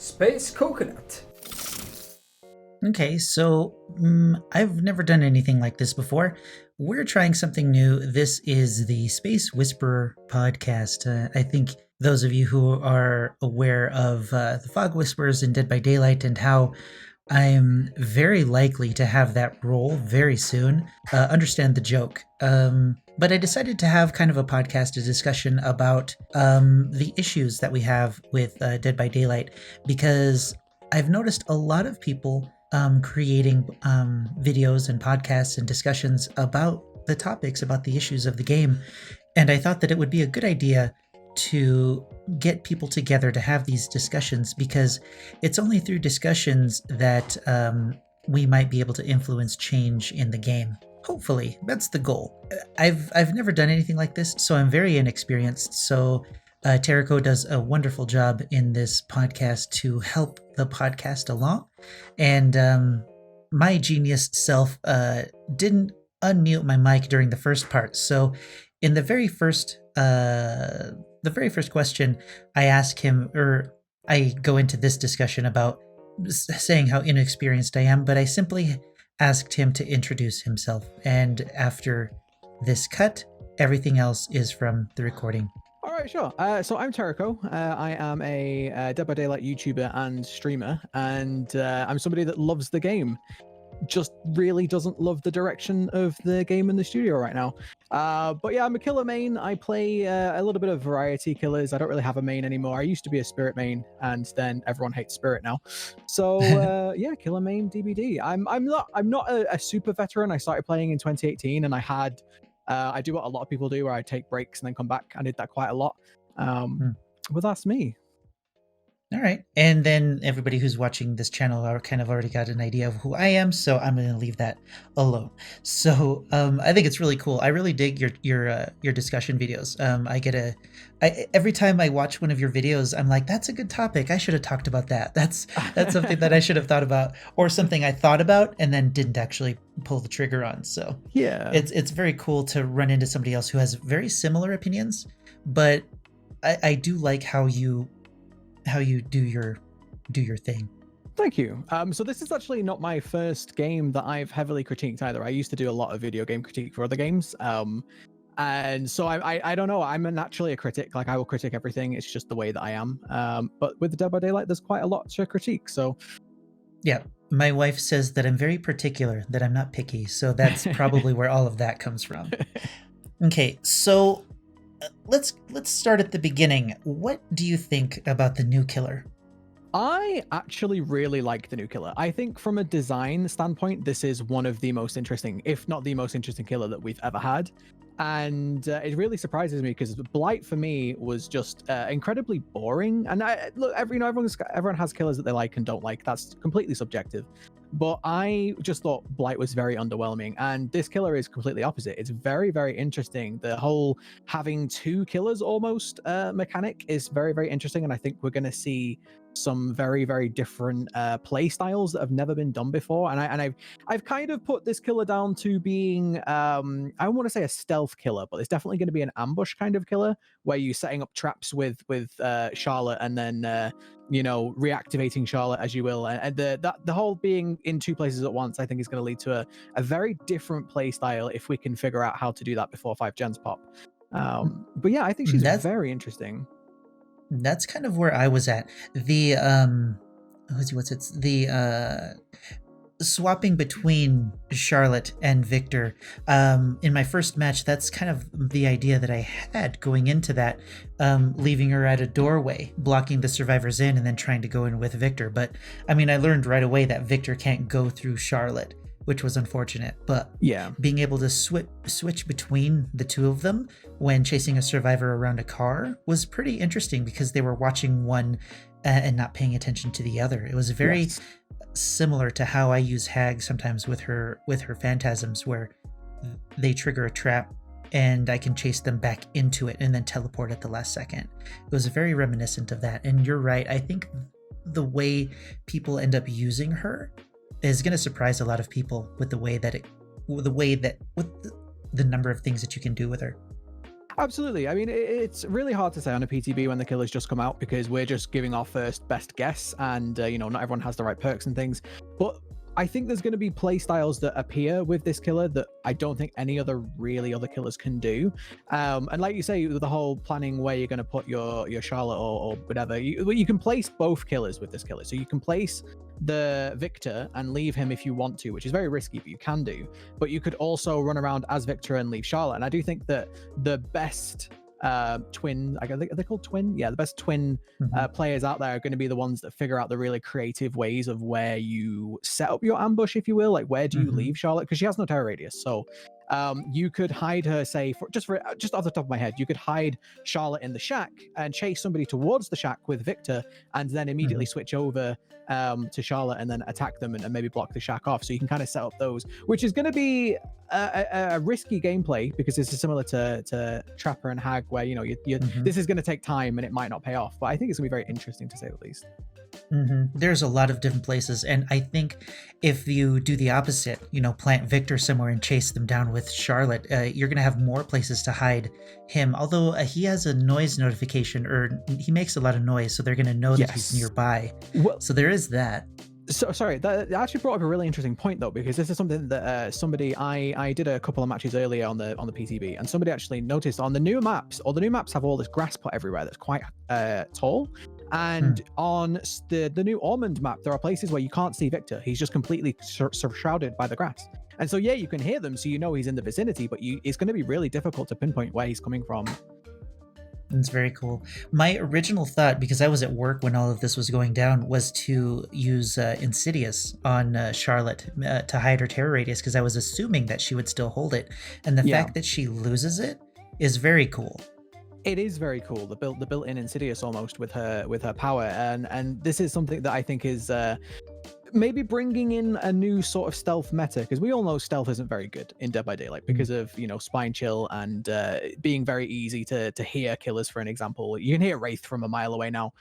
Space Coconut. Okay, so I've never done anything like this before. We're trying something new. This is the Space Whisperer podcast. I think those of you who are aware of the Fog Whisperers in Dead by Daylight and how I'm very likely to have that role very soon, understand the joke. But I decided to have kind of a podcast, a discussion about the issues that we have with Dead by Daylight, because I've noticed a lot of people creating videos and podcasts and discussions about the topics, about the issues of the game. And I thought that it would be a good idea to get people together to have these discussions, because it's only through discussions that we might be able to influence change in the game. Hopefully, that's the goal. I've never done anything like this, so I'm very inexperienced. So Terraco does a wonderful job in this podcast to help the podcast along. And my genius self didn't unmute my mic during the first part. So in the very first question, I ask him, or I go into this discussion about saying how inexperienced I am, but I simply asked him to introduce himself. And after this cut, everything else is from the recording. All right, sure. So I'm Terraco. I am a Dead by Daylight YouTuber and streamer, and I'm somebody that loves the game, just really doesn't love the direction of the game in the studio right now. But yeah, I'm a killer main. I play a little bit of variety killers. I don't really have a main anymore. I used to be a spirit main, and then everyone hates spirit now. So yeah, killer main DBD. I'm not a super veteran. I started playing in 2018, and I do what a lot of people do, where I take breaks and then come back. I did that quite a lot. But that's me. All right. And then everybody who's watching this channel are kind of already got an idea of who I am, so I'm going to leave that alone. So I think it's really cool. I really dig your discussion videos. Every time I watch one of your videos, I'm like, that's a good topic. I should have talked about that. That's something that I should have thought about, or something I thought about and then didn't actually pull the trigger on. So yeah, it's very cool to run into somebody else who has very similar opinions, but I do like how you do your thing. Thank you. So this is actually not my first game that I've heavily critiqued either. I used to do a lot of video game critique for other games. And so I don't know, I'm naturally a critic. Like, I will critique everything. It's just the way that I am. But with Dead by Daylight, there's quite a lot to critique. So yeah, my wife says that I'm very particular, that I'm not picky. So that's probably where all of that comes from. Okay, so let's start at the beginning. What do you think about the new killer? I actually really like the new killer. I think from a design standpoint, this is one of the most interesting, if not the most interesting killer that we've ever had. And it really surprises me, because Blight for me was just incredibly boring. And look, everyone has killers that they like and don't like. That's completely subjective. But I just thought Blight was very underwhelming, and this killer is completely opposite. It's very, very interesting. The whole having two killers almost mechanic is very, very interesting, and I think we're going to see some very, very different play styles that have never been done before. And I've kind of put this killer down to being I don't want to say a stealth killer, but it's definitely going to be an ambush kind of killer, where you're setting up traps with Charlotte, and then reactivating Charlotte as you will, and the whole being in two places at once, I think, is going to lead to a very different play style if we can figure out how to do that before 5 gens pop. But yeah, I think she's very interesting. That's kind of where I was at. The swapping between Charlotte and Victor in my first match, that's kind of the idea that I had going into that, leaving her at a doorway, blocking the survivors in, and then trying to go in with Victor. But I mean, I learned right away that Victor can't go through Charlotte, which was unfortunate. But yeah, being able to switch between the two of them when chasing a survivor around a car was pretty interesting, because they were watching one and not paying attention to the other. It was very similar to how I use Hag sometimes with her phantasms, where they trigger a trap and I can chase them back into it and then teleport at the last second. It was very reminiscent of that. And you're right, I think the way people end up using her is going to surprise a lot of people with the way that with the number of things that you can do with her. Absolutely. I mean, it's really hard to say on a PTB when the killer's just come out because we're just giving our first best guess, and not everyone has the right perks and things. But I think there's going to be play styles that appear with this killer that I don't think any other killers can do. And like you say, with the whole planning where you're going to put your Charlotte or whatever, you can place both killers with this killer. So you can place the Victor and leave him if you want to, which is very risky, but you can do. But you could also run around as Victor and leave Charlotte. And I do think that the best twin, I think they're called twin, the best twin players out there are going to be the ones that figure out the really creative ways of where you set up your ambush, if you will. Like, where do you leave Charlotte, because she has no terror radius. So you could hide her, say, just off the top of my head, you could hide Charlotte in the shack and chase somebody towards the shack with Victor, and then immediately switch over to Charlotte and then attack them and maybe block the shack off. So you can kind of set up those, which is going to be a risky gameplay, because this is similar to Trapper and Hag, where this is going to take time and it might not pay off. But I think it's going to be very interesting, to say the least. There's a lot of different places, and I think if you do the opposite, plant Victor somewhere and chase them down with Charlotte, you're going to have more places to hide him. Although he has a noise notification, or he makes a lot of noise, so they're going to know that he's nearby. Well, so there is that. So sorry, that actually brought up a really interesting point, though, because this is something that I did a couple of matches earlier on the PTB, and somebody actually noticed on the new maps. All the new maps have all this grass put everywhere that's quite tall. And on the new Ormond map, there are places where you can't see Victor. He's just completely shrouded by the grass. And so, you can hear them, so he's in the vicinity, but it's going to be really difficult to pinpoint where he's coming from. That's very cool. My original thought, because I was at work when all of this was going down, was to use Insidious on Charlotte to hide her terror radius, because I was assuming that she would still hold it. And the fact that she loses it is very cool. It is very cool, the built-in Insidious almost with her power, and this is something that I think is maybe bringing in a new sort of stealth meta, because we all know stealth isn't very good in Dead by Daylight because of spine chill and being very easy to hear killers. For an example, you can hear Wraith from a mile away now.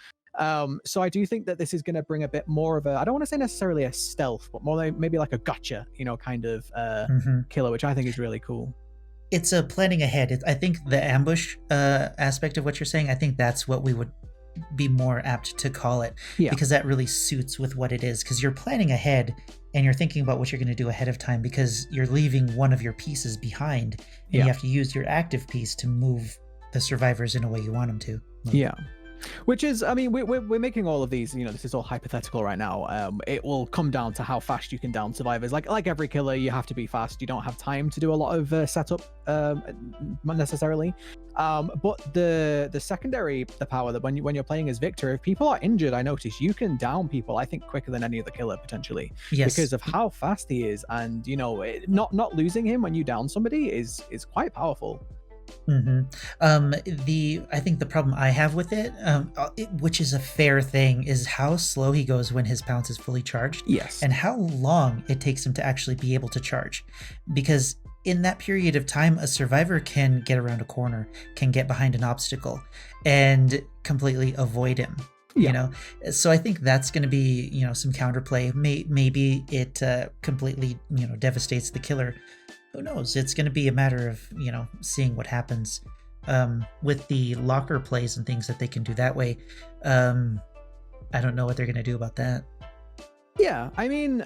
So I do think that this is going to bring a bit more of I don't want to say necessarily a stealth, but more like maybe like a gotcha, kind of killer, which I think is really cool. It's a planning ahead. I think the ambush aspect of what you're saying, I think that's what we would be more apt to call it, because that really suits with what it is, because you're planning ahead and you're thinking about what you're going to do ahead of time, because you're leaving one of your pieces behind, and you have to use your active piece to move the survivors in a way you want them to. Which is, I mean, we're making all of these, this is all hypothetical right now. It will come down to how fast you can down survivors. Like every killer, you have to be fast. You don't have time to do a lot of setup necessarily. But the secondary, the power that when you're playing as Victor, if people are injured, I notice you can down people, I think, quicker than any other killer potentially, because of how fast he is. And not losing him when you down somebody is quite powerful. I think the problem I have with it, which is a fair thing, is how slow he goes when his pounce is fully charged. And how long it takes him to actually be able to charge. Because in that period of time, a survivor can get around a corner, can get behind an obstacle, and completely avoid him. So I think that's going to be some counterplay. Maybe it completely devastates the killer. Who knows? It's going to be a matter of seeing what happens with the locker plays and things that they can do that way. I don't know what they're going to do about that. I mean,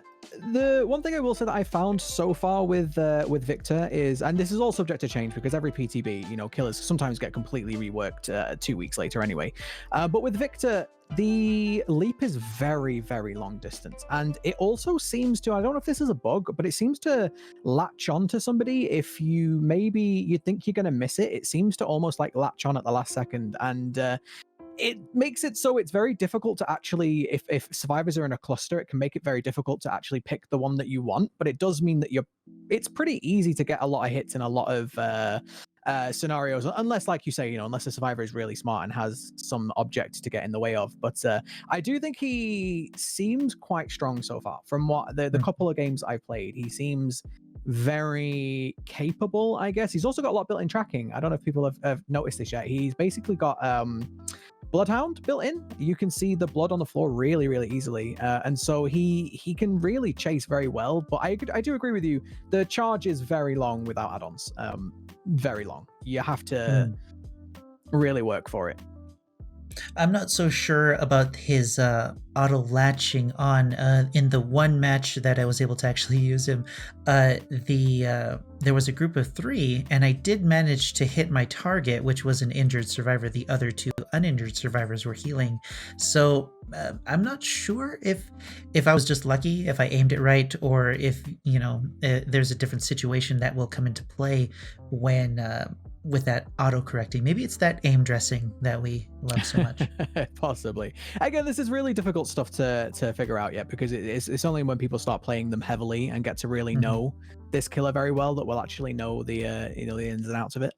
the one thing I will say that I found so far with Victor is, and this is all subject to change because every PTB, killers sometimes get completely reworked 2 weeks later anyway. But with Victor, the leap is very, very long distance. And it also seems to, I don't know if this is a bug, but it seems to latch on to somebody. If you think you're going to miss it, it seems to almost like latch on at the last second. And it makes it so it's very difficult to actually, if survivors are in a cluster, it can make it very difficult to actually pick the one that you want. But it does mean that it's pretty easy to get a lot of hits in a lot of scenarios, unless, like you say, unless the survivor is really smart and has some object to get in the way of. But I do think he seems quite strong so far. From what the couple of games I've played, he seems very capable, I guess. He's also got a lot built-in tracking. I don't know if people have noticed this yet. He's basically got bloodhound built in. You can see the blood on the floor really, really easily, and so he can really chase very well. But I do agree with you. The charge is very long without add-ons. Very long. You have to really work for it. I'm not so sure about his auto latching on. In the one match that I was able to actually use him, there was a group of 3, and I did manage to hit my target, which was an injured survivor. The other 2 uninjured survivors were healing. So I'm not sure if I was just lucky, if I aimed it right, or if there's a different situation that will come into play when with that auto correcting. Maybe it's that aim dressing that we love so much. Possibly. Again, this is really difficult stuff to figure out yet, because it's only when people start playing them heavily and get to really know this killer very well that we'll actually know the the ins and outs of it.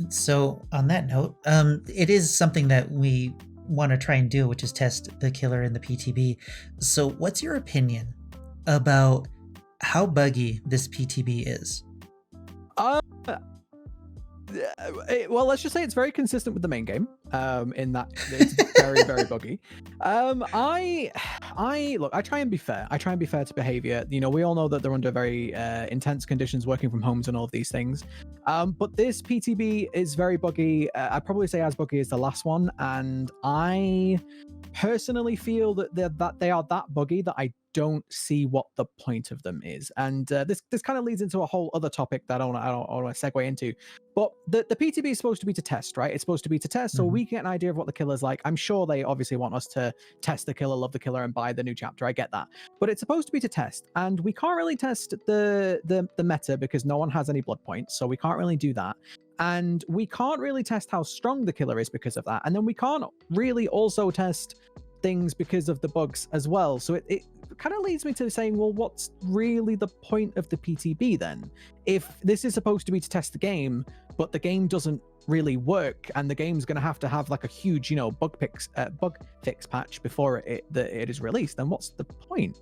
So on that note, it is something that we want to try and do, which is test the killer in the PTB. So what's your opinion about how buggy this PTB is? Well, let's just say it's very consistent with the main game, in that it's very, very buggy. I try and be fair. I try and be fair to behavior. We all know that they're under very intense conditions, working from homes and all of these things. But this PTB is very buggy. I'd probably say as buggy as the last one, and I personally feel that they are that buggy that I don't see what the point of them is. And this kind of leads into a whole other topic that I don't want to segue into. But the PTB is supposed to be to test, right? It's supposed to be to test, so we get an idea of what the killer's like. I'm sure they obviously want us to test the killer, love the killer, and buy the new chapter. I get that. But it's supposed to be to test, and we can't really test the meta because no one has any blood points, so we can't really do that. And we can't really test how strong the killer is because of that. And then we can't really also test things because of the bugs as well. So it kind of leads me to saying, well, what's really the point of the PTB then? If this is supposed to be to test the game, but the game doesn't really work, and the game's going to have like a huge, bug fix patch before it is released, then what's the point?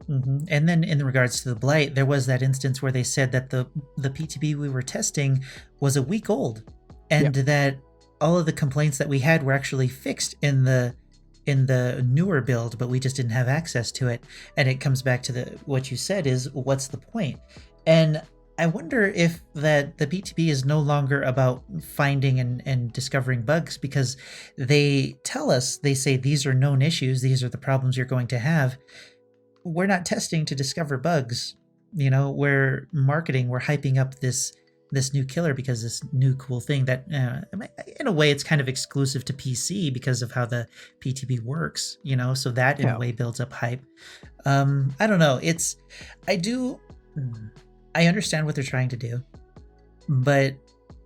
And then in regards to the blight, there was that instance where they said that the PTB we were testing was a week old, and that all of the complaints that we had were actually fixed in the newer build, but we just didn't have access to it. And it comes back to what you said is, what's the point? And I wonder if that the PTB is no longer about finding and discovering bugs, because they tell us, they say these are known issues, these are the problems you're going to have. We're not testing to discover bugs. We're marketing, we're hyping up this new killer because this new cool thing that in a way it's kind of exclusive to PC because of how the PTB works, so that in a way builds up hype. I don't know. I understand what they're trying to do, but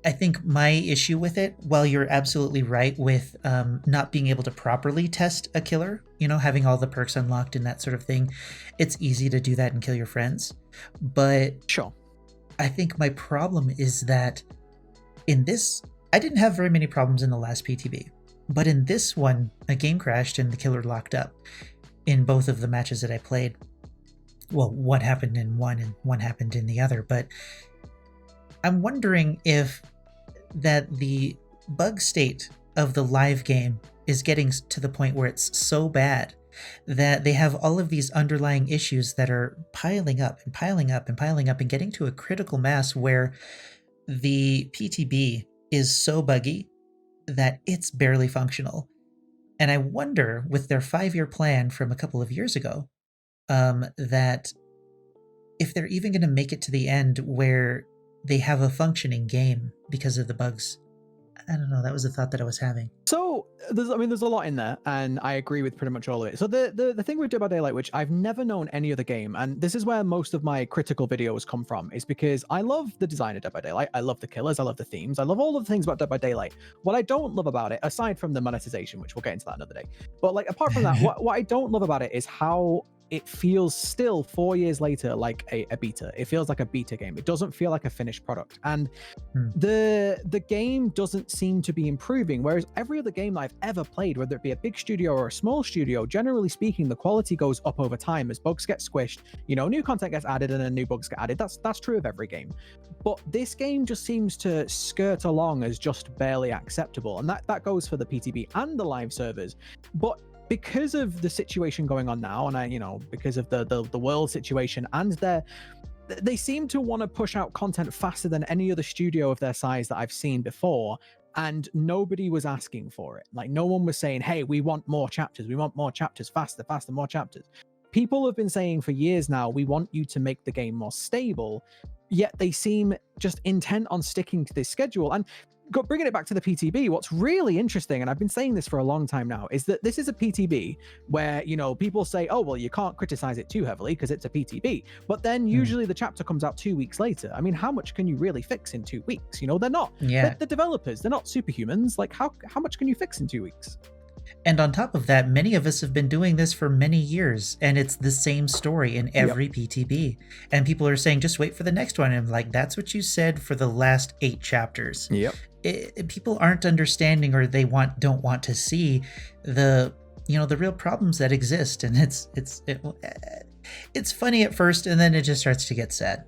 I think my issue with it, while you're absolutely right with not being able to properly test a killer, having all the perks unlocked and that sort of thing, it's easy to do that and kill your friends. But sure, I think my problem is that in this, I didn't have very many problems in the last PTB, but in this one, a game crashed and the killer locked up in both of the matches that I played. Well, one happened in one and one happened in the other, but I'm wondering if that the bug state of the live game is getting to the point where it's so bad that they have all of these underlying issues that are piling up and piling up and piling up and getting to a critical mass where the PTB is so buggy that it's barely functional. And I wonder, with their 5-year plan from a couple of years ago, that if they're even going to make it to the end where they have a functioning game because of the bugs. I don't know. That was a thought that I was having. So there's a lot in there, and I agree with pretty much all of it. So the thing with Dead by Daylight, which I've never known any other game, and this is where most of my critical videos come from, is because I love the design of Dead by Daylight. I love the killers. I love the themes. I love all of the things about Dead by Daylight. What I don't love about it, aside from the monetization, which we'll get into that another day, but like apart from that, what I don't love about it is how it feels still 4 years later like a beta. It feels like a beta game. It doesn't feel like a finished product. And Hmm. the game doesn't seem to be improving, whereas every other game I've ever played, whether it be a big studio or a small studio, generally speaking, the quality goes up over time as bugs get squished, new content gets added and then new bugs get added. That's true of every game. But this game just seems to skirt along as just barely acceptable, and that goes for the PTB and the live servers. But because of the situation going on now, and because of the world situation, and they seem to want to push out content faster than any other studio of their size that I've seen before, and nobody was asking for it. Like, no one was saying, hey, we want more chapters, faster, more chapters. People have been saying for years now, we want you to make the game more stable, yet they seem just intent on sticking to this schedule. And bringing it back to the PTB, what's really interesting, and I've been saying this for a long time now, is that this is a PTB where, people say, oh, well, you can't criticize it too heavily because it's a PTB. But then usually the chapter comes out 2 weeks later. I mean, how much can you really fix in 2 weeks? They're not, Yeah. the developers, they're not superhumans. Like, how much can you fix in 2 weeks? And on top of that, many of us have been doing this for many years, and it's the same story in every PTB. And people are saying, just wait for the next one. And I'm like, that's what you said for the last 8 chapters. Yep. People aren't understanding, or they don't want to see the real problems that exist. And it's funny at first, and then it just starts to get sad.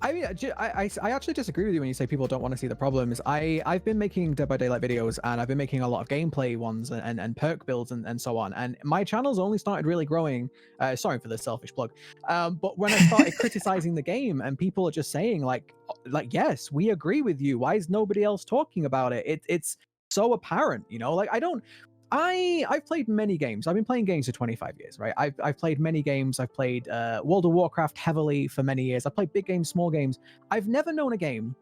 I mean, I actually disagree with you when you say people don't want to see the problems. I've been making Dead by Daylight videos, and I've been making a lot of gameplay ones and perk builds and so on. And my channel's only started really growing. Sorry for the selfish plug. But when I started criticizing the game, and people are just saying like, yes, we agree with you. Why is nobody else talking about it? It's so apparent, like I've played many games. I've been playing games for 25 years, right? I've played many games. I've played World of Warcraft heavily for many years. I've played big games, small games. I've never known a game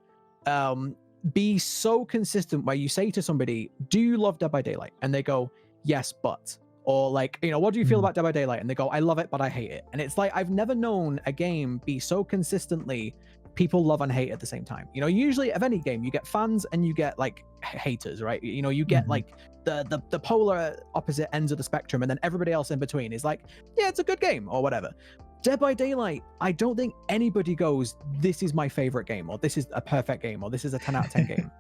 be so consistent where you say to somebody, do you love Dead by Daylight? And they go, yes, but. Or like, what do you feel about Dead by Daylight? And they go, I love it, but I hate it. And it's like, I've never known a game be so consistently people love and hate at the same time. Usually of any game, you get fans and you get like haters, right? You get like the polar opposite ends of the spectrum, and then everybody else in between is like, yeah, it's a good game or whatever. Dead by Daylight, I don't think anybody goes, this is my favorite game, or this is a perfect game, or this is a 10 out of 10 game.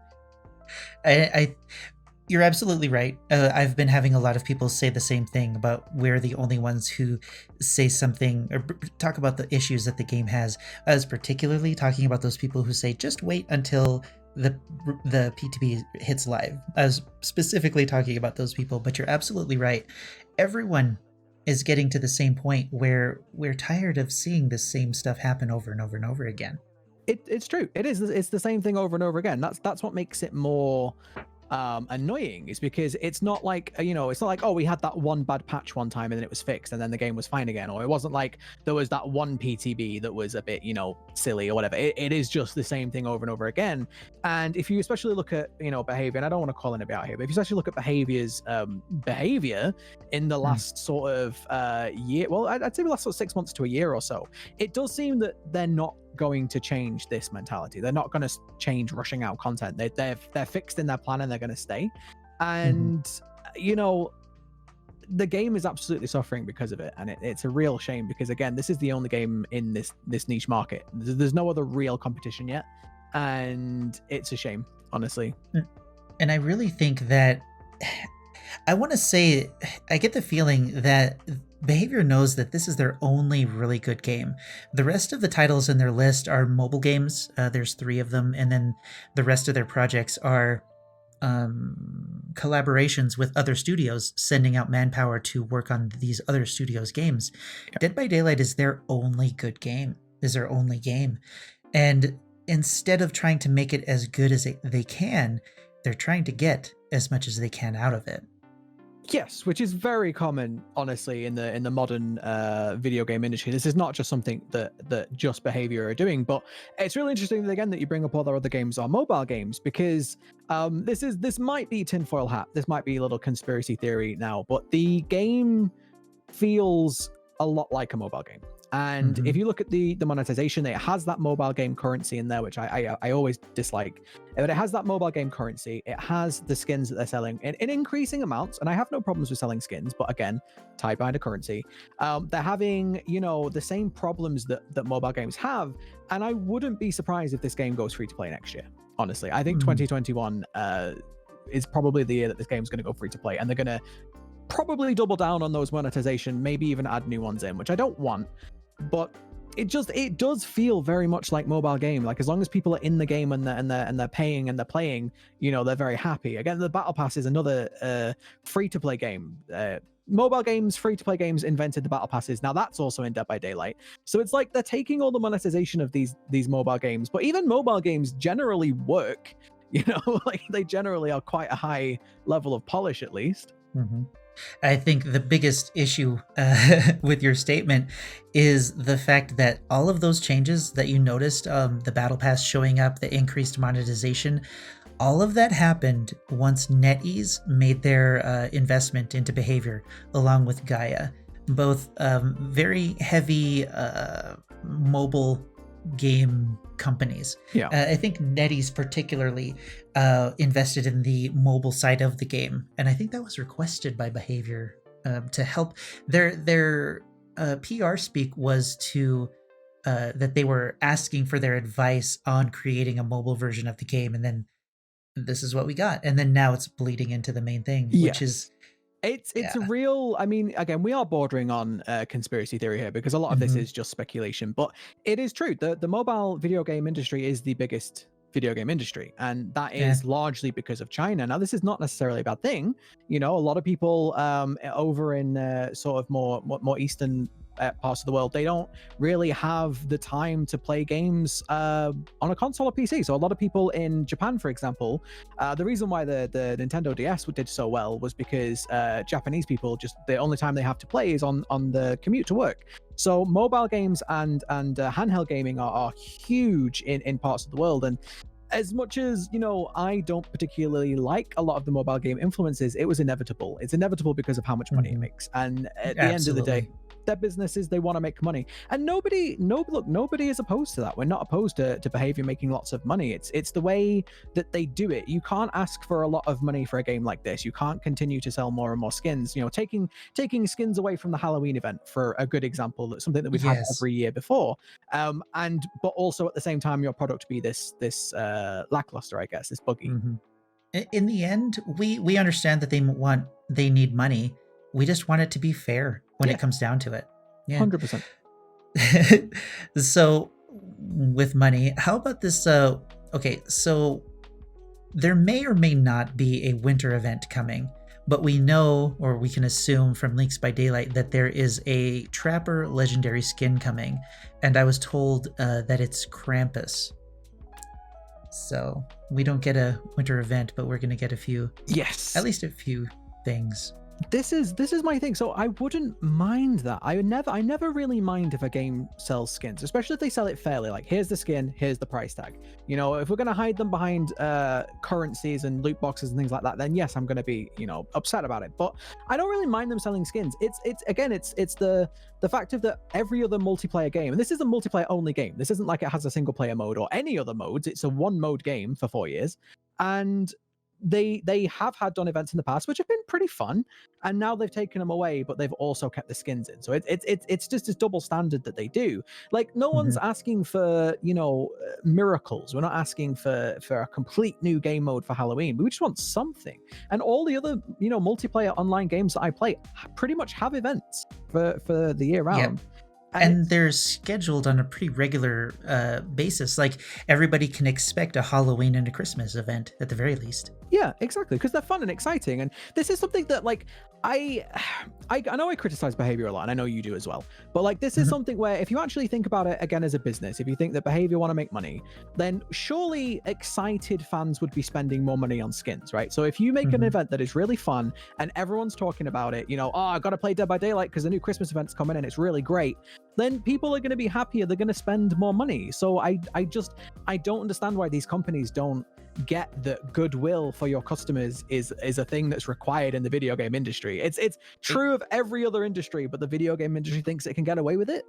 You're absolutely right. I've been having a lot of people say the same thing about we're the only ones who say something or talk about the issues that the game has. I was particularly talking about those people who say, just wait until the PTB hits live. I was specifically talking about those people, but you're absolutely right. Everyone is getting to the same point where we're tired of seeing the same stuff happen over and over and over again. It's true. It is. It's the same thing over and over again. That's what makes it more annoying, is because it's not like it's not like, oh, we had that one bad patch one time and then it was fixed and then the game was fine again, or it wasn't like there was that one PTB that was a bit silly or whatever. It is just the same thing over and over again. And if you especially look at behavior, and I don't want to call anybody out here, but if you especially look at behavior in the last sort of year, well, I'd say the last sort of 6 months to a year or so, it does seem that they're not going to change this mentality. They're not going to change rushing out content. They're fixed in their plan and they're going to stay. And the game is absolutely suffering because of it, and it's a real shame, because again, this is the only game in this niche market. There's no other real competition yet, and it's a shame, honestly. And I really think that I want to say, I get the feeling that Behavior knows that this is their only really good game. The rest of the titles in their list are mobile games. There's 3 of them, and then the rest of their projects are collaborations with other studios, sending out manpower to work on these other studios' games. Yep. Dead by Daylight is their only good game, And instead of trying to make it as good as they can, they're trying to get as much as they can out of it. Yes, which is very common, honestly, in the modern video game industry. This is not just something that just Behavior are doing, but it's really interesting again that you bring up all their other games are mobile games, because this might be tinfoil hat, this might be a little conspiracy theory now, but the game feels a lot like a mobile game. And if you look at the monetization, it has that mobile game currency in there, which I always dislike. But it has that mobile game currency. It has the skins that they're selling in increasing amounts, and I have no problems with selling skins. But again, tied behind a currency, they're having the same problems that mobile games have. And I wouldn't be surprised if this game goes free to play next year. Honestly, I think 2021 is probably the year that this game's going to go free to play, and they're going to probably double down on those monetization, maybe even add new ones in, which I don't want. But it does feel very much like mobile game. Like, as long as people are in the game and they're paying and they're playing, they're very happy. Again, the battle pass is another free to play game. Mobile games, free to play games invented the battle passes. Now that's also in Dead by Daylight. So it's like they're taking all the monetization of these mobile games, but even mobile games generally work. Like they generally are quite a high level of polish, at least. I think the biggest issue with your statement is the fact that all of those changes that you noticed, the battle pass showing up, the increased monetization, all of that happened once NetEase made their investment into behavior along with Gaia, both very heavy mobile game companies. Yeah. I think NetEase particularly invested in the mobile side of the game, and I think that was requested by Behavior to help. Their PR speak was to that they were asking for their advice on creating a mobile version of the game, and then this is what we got, and then now it's bleeding into the main thing, which is it's a real, I mean, again, we are bordering on conspiracy theory here, because a lot of this is just speculation, but it is true. The mobile video game industry is the biggest video game industry, and that is largely because of China. Now, this is not necessarily a bad thing. A lot of people over in sort of more eastern parts of the world, they don't really have the time to play games on a console or PC. So a lot of people in Japan, for example, the reason why the Nintendo DS did so well was because Japanese people, just the only time they have to play is on the commute to work. So mobile games and handheld gaming are huge in parts of the world. And as much as, I don't particularly like a lot of the mobile game influences, it was inevitable. It's inevitable because of how much money it makes. And at the end of the day, their businesses, they want to make money. And nobody is opposed to that. We're not opposed to Behavior making lots of money. It's the way that they do it. You can't ask for a lot of money for a game like this. You can't continue to sell more and more skins. Taking skins away from the Halloween event, for a good example, that's something that we've had every year before. But also at the same time, your product be this lackluster, I guess, this buggy. In the end, we understand that they need money. We just want it to be fair when it comes down to it. 100%. So with money, how about this? Okay, so there may or may not be a winter event coming, but we know, or we can assume from Leaks by Daylight, that there is a Trapper legendary skin coming, and I was told that it's Krampus. So we don't get a winter event, but we're going to get at least a few things. This is my thing. So I wouldn't mind that. I never really mind if a game sells skins, especially if they sell it fairly. Like, here's the skin, here's the price tag. If we're gonna hide them behind currencies and loot boxes and things like that, then yes, I'm gonna be upset about it. But I don't really mind them selling skins. It's the fact of that every other multiplayer game, and this is a multiplayer only game. This isn't like it has a single player mode or any other modes. It's a one mode game for 4 years, and they have had done events in the past which have been pretty fun, and now they've taken them away, but they've also kept the skins in. So it's just this double standard that they do. Like, no one's asking for miracles. We're not asking for a complete new game mode for Halloween. We just want something. And all the other multiplayer online games that I play pretty much have events for the year round. And they're scheduled on a pretty regular basis. Like, everybody can expect a Halloween and a Christmas event at the very least. Yeah, exactly, because they're fun and exciting. And this is something that, like, I know I criticize Behavior a lot, and I know you do as well. But, like, this is something where, if you actually think about it again as a business, if you think that Behavior want to make money, then surely excited fans would be spending more money on skins, right? So if you make an event that is really fun and everyone's talking about it, I got to play Dead by Daylight because the new Christmas event's coming and it's really great, then people are going to be happier. They're going to spend more money. So I don't understand why these companies don't get that goodwill for your customers is a thing that's required in the video game industry. It's true of every other industry, but the video game industry thinks it can get away with it.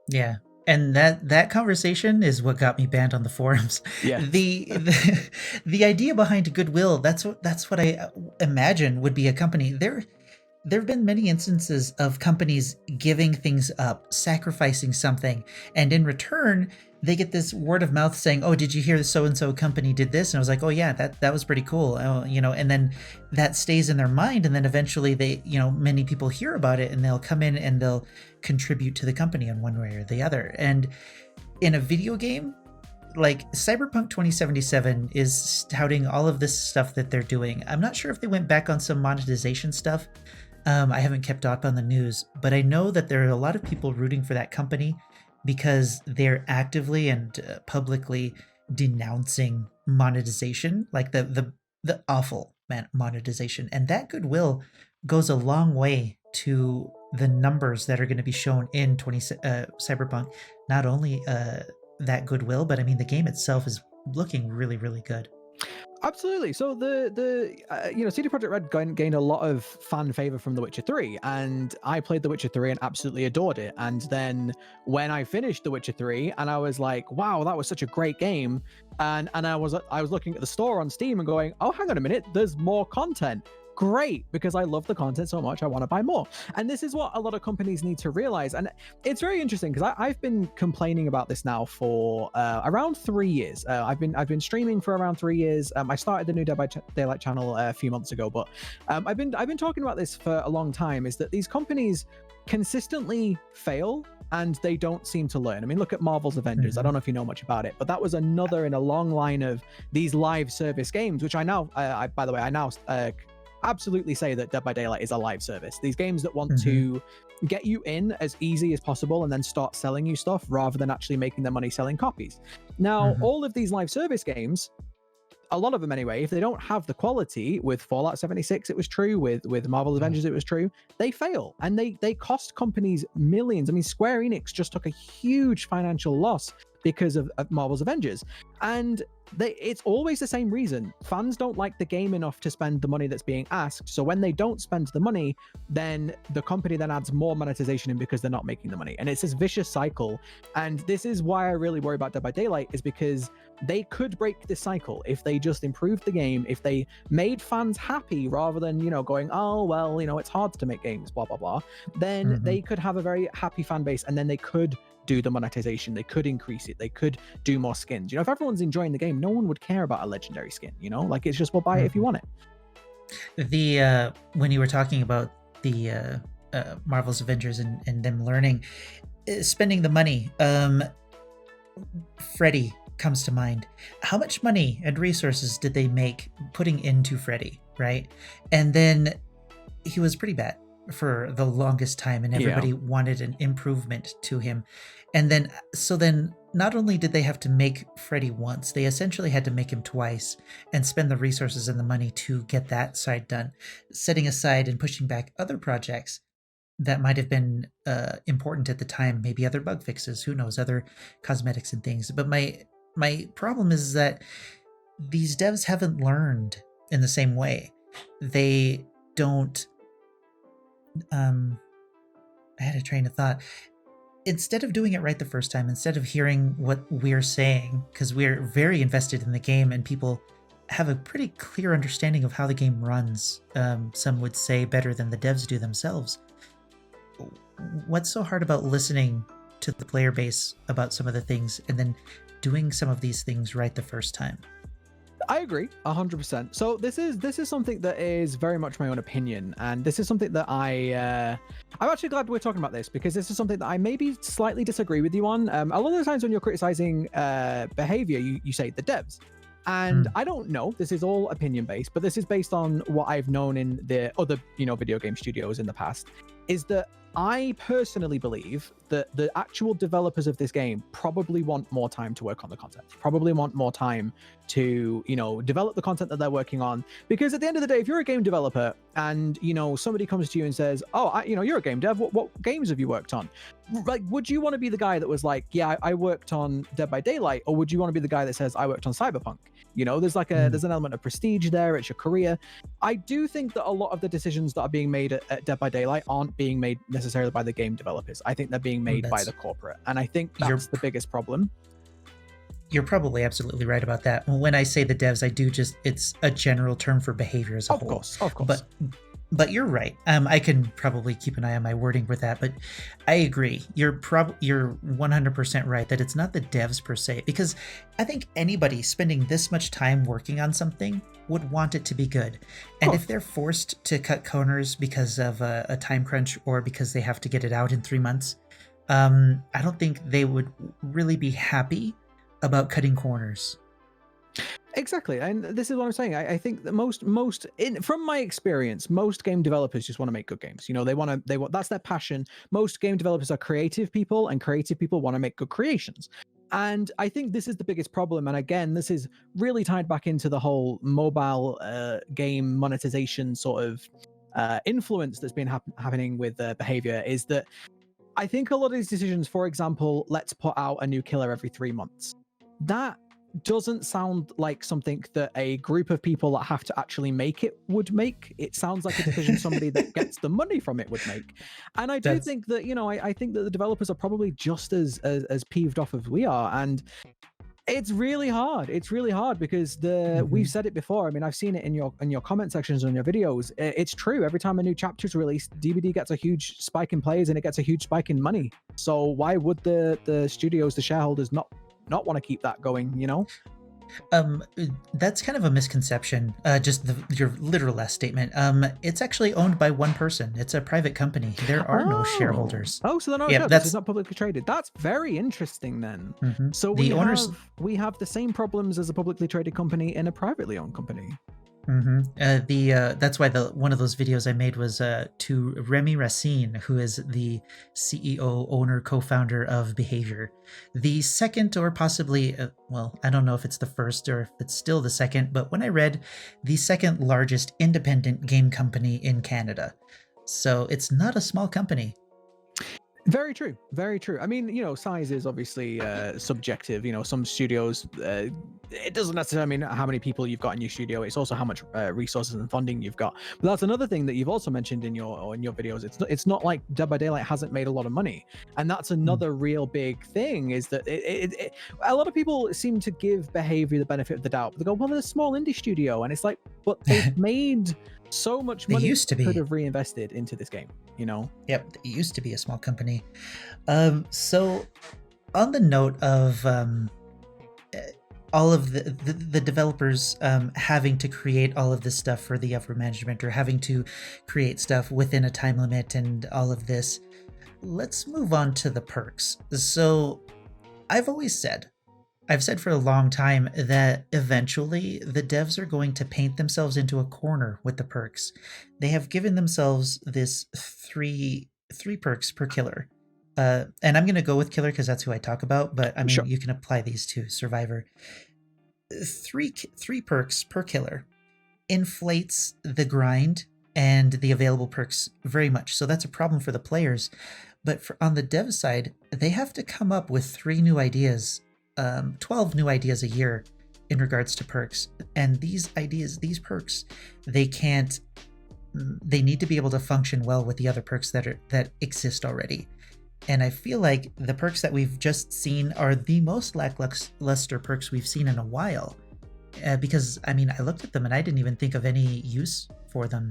Yeah. And that conversation is what got me banned on the forums. Yes. The idea behind goodwill, that's what I imagine would be a company. There have been many instances of companies giving things up, sacrificing something, and in return, they get this word of mouth saying, "Oh, did you hear so and so company did this?" And I was like, "Oh yeah, that was pretty cool." Oh, and then that stays in their mind, and then eventually many people hear about it, and they'll come in and they'll contribute to the company in one way or the other. And in a video game, like Cyberpunk 2077 is touting all of this stuff that they're doing. I'm not sure if they went back on some monetization stuff. I haven't kept up on the news, but I know that there are a lot of people rooting for that company because they're actively and publicly denouncing monetization, like the awful monetization, and that goodwill goes a long way to the numbers that are going to be shown in Cyberpunk. Not only that goodwill, but I mean the game itself is looking really, really good. Absolutely. So CD Projekt Red gained a lot of fan favor from The Witcher 3, and I played The Witcher 3 and absolutely adored it. And then when I finished The Witcher 3, and I was like, "Wow, that was such a great game," and I was looking at the store on Steam and going, "Oh, hang on a minute, there's more content." Great, because I love the content so much, I want to buy more. And this is what a lot of companies need to realize. And it's very interesting because I've been complaining about this now for around 3 years. I've been streaming for around 3 years. I started the new Dead by Daylight channel a few months ago, but I've been talking about this for a long time. Is that these companies consistently fail and they don't seem to learn. I mean, look at Marvel's Avengers. I don't know if you know much about it, but that was another in a long line of these live service games, which I now, by the way, I now absolutely say that Dead by Daylight is a live service. These games that want to get you in as easy as possible and then start selling you stuff rather than actually making their money selling copies. Now, all of these live service games, a lot of them anyway, if they don't have the quality, with Fallout 76 it was true, with Marvel's Avengers it was true, they fail and they cost companies millions. I mean, Square Enix just took a huge financial loss because of Marvel's Avengers, and it's always the same reason. Fans don't like the game enough to spend the money that's being asked, so when they don't spend the money, then the company then adds more monetization in because they're not making the money, and it's this vicious cycle. And this is why I really worry about Dead by Daylight, is because they could break this cycle if they just improved the game, if they made fans happy rather than going, "Oh well, it's hard to make games, blah blah blah." Then they could have a very happy fan base, and then they could do the monetization, they could increase it, they could do more skins. If everyone's enjoying the game, no one would care about a legendary skin. Like, it's just, well, buy it if you want it. The when you were talking about the Marvel's Avengers and them learning, spending the money, Freddy comes to mind. How much money and resources did they make putting into Freddy, right? And then he was pretty bad for the longest time, and everybody wanted an improvement to him. And then not only did they have to make Freddy once, they essentially had to make him twice and spend the resources and the money to get that side done, setting aside and pushing back other projects that might have been important at the time, maybe other bug fixes, who knows, other cosmetics and things. But my problem is that these devs haven't learned in the same way. They don't I had a train of thought. Instead of doing it right the first time, instead of hearing what we're saying, because we're very invested in the game and people have a pretty clear understanding of how the game runs, some would say better than the devs do themselves. What's so hard about listening to the player base about some of the things and then doing some of these things right the first time? I agree 100%. So this is something that is very much my own opinion, and this is something that I'm actually glad we're talking about this, because this is something that I maybe slightly disagree with you on. A lot of the times when you're criticizing behavior, you say the devs, and I don't know, this is all opinion based, but this is based on what I've known in the other video game studios in the past, is that I personally believe that the actual developers of this game probably want more time to work on the content, probably want more time to, develop the content that they're working on. Because at the end of the day, if you're a game developer and, somebody comes to you and says, "Oh, you're a game dev, what games have you worked on?" Like, would you want to be the guy that was like, "Yeah, I worked on Dead by Daylight," or would you want to be the guy that says, "I worked on Cyberpunk"? There's there's an element of prestige there. It's your career. I do think that a lot of the decisions that are being made at Dead by Daylight aren't aren't being made necessarily by the game developers. I think they're being made by the corporate, and I think that's the biggest problem. You're probably absolutely right about that. When I say the devs, I do it's a general term for behavior as a whole. Of course. But you're right. I can probably keep an eye on my wording with that, but I agree. You're 100% right that it's not the devs per se, because I think anybody spending this much time working on something would want it to be good. And if they're forced to cut corners because of a time crunch or because they have to get it out in 3 months, I don't think they would really be happy about cutting corners. Exactly, and this is what I'm saying. I think that from my experience, most game developers just want to make good games. You know, they want that's their passion. Most game developers are creative people, and creative people want to make good creations. And I think this is the biggest problem. And again, this is really tied back into the whole mobile game monetization sort of influence that's been happening with behavior. Is that I think a lot of these decisions, for example, let's put out a new killer every 3 months. That doesn't sound like something that a group of people that have to actually make it would make. It sounds like a decision somebody that gets the money from it would make. And I do think that, you know, I think that the developers are probably just as peeved off as we are. And it's really hard. It's really hard because we've said it before. I mean, I've seen it in your comment sections on your videos. It's true. Every time a new chapter is released, DBD gets a huge spike in players and it gets a huge spike in money. So why would the studios, the shareholders, not want to keep that going, you know? That's kind of a misconception. Just your literal last statement. It's actually owned by one person. It's a private company. There are no shareholders. Oh, so they're not shareholders. It's not publicly traded. That's very interesting then. So we have the same problems as a publicly traded company in a privately owned company. That's why one of those videos I made was to Remy Racine, who is the CEO, owner, co-founder of Behavior, the second or possibly, well, I don't know if it's the first or if it's still the second, but when I read, the second largest independent game company in Canada. So it's not a small company. Very true. Very true. I mean, you know, size is obviously subjective. You know, some studios, it doesn't necessarily mean how many people you've got in your studio. It's also how much resources and funding you've got. But that's another thing that you've also mentioned in your videos. It's not like Dead by Daylight hasn't made a lot of money, and that's another real big thing. Is that a lot of people seem to give Behavior the benefit of the doubt. They go, well, they're a small indie studio, and it's like, but they've made so much money could have reinvested into this game, you know? Yep, it used to be a small company. So on the note of all of the developers having to create all of this stuff for the upper management or having to create stuff within a time limit and all of this, let's move on to the perks. So I've said for a long time that eventually the devs are going to paint themselves into a corner with the perks. They have given themselves this three perks per killer. And I'm going to go with killer because that's who I talk about, but I mean, You can apply these to survivor. Three perks per killer inflates the grind and the available perks very much. So that's a problem for the players. But on the dev side, they have to come up with 3 new ideas 12 new ideas a year in regards to perks. And these perks, they need to be able to function well with the other perks that exist already. And I feel like the perks that we've just seen are the most lackluster perks we've seen in a while. Because, I mean, I looked at them and I didn't even think of any use for them.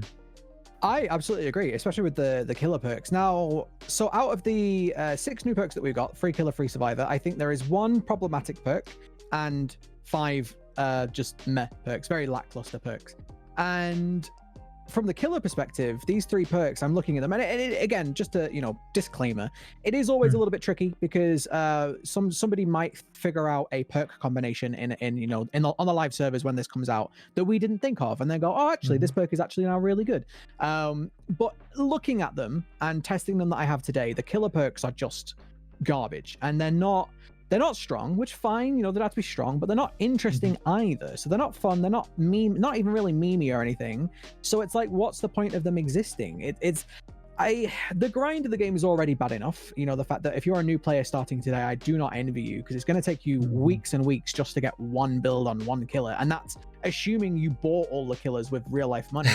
I absolutely agree, especially with the killer perks. Now, so out of the 6 new perks that we've got, free killer, free survivor, I think there is 1 problematic perk and 5 just meh perks, very lackluster perks. And from the killer perspective, these 3 perks, I'm looking at them, and again, just a disclaimer, it is always a little bit tricky because somebody might figure out a perk combination on the live servers when this comes out that we didn't think of, and then go, oh, actually, this perk is actually now really good. But looking at them and testing them that I have today, the killer perks are just garbage, and they're not strong, which fine, they don't have to be strong, but they're not interesting either. So they're not fun, they're not meme, not even really memey or anything. So it's like, what's the point of them existing? The grind of the game is already bad enough. You know, the fact that if you're a new player starting today, I do not envy you, because it's going to take you weeks and weeks just to get one build on one killer, and that's assuming you bought all the killers with real life money.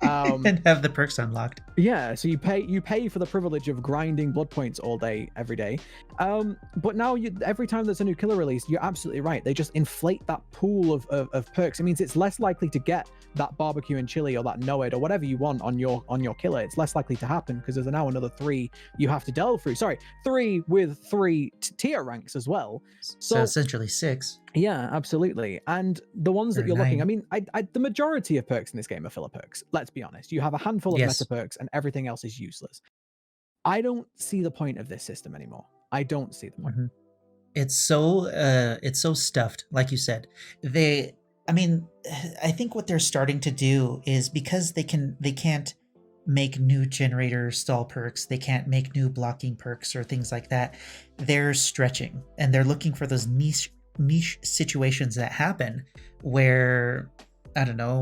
And have the perks unlocked. Yeah, so you pay for the privilege of grinding blood points all day, every day. But now every time there's a new killer release, you're absolutely right. They just inflate that pool of perks. It means it's less likely to get that barbecue and chili or that Noed or whatever you want on your killer. It's less likely to happen because there's now another 3 you have to delve through. Sorry, 3 with 3 tier ranks as well. So essentially 6. Yeah, absolutely. And the ones that you're looking, I mean, the majority of perks in this game are filler perks. Let's be honest. You have a handful of meta perks and everything else is useless. I don't see the point of this system anymore. I don't see the point. It's so stuffed, like you said. I think what they're starting to do is, because they can't make new generator stall perks, they can't make new blocking perks or things like that. They're stretching and they're looking for those niche situations that happen where, I don't know,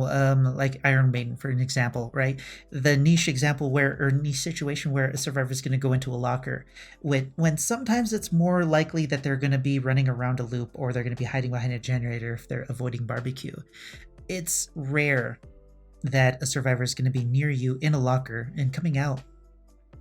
like Iron Maiden for an example, right? The niche example or niche situation where a survivor is going to go into a locker when sometimes it's more likely that they're going to be running around a loop, or they're going to be hiding behind a generator if they're avoiding barbecue. It's rare that a survivor is going to be near you in a locker and coming out.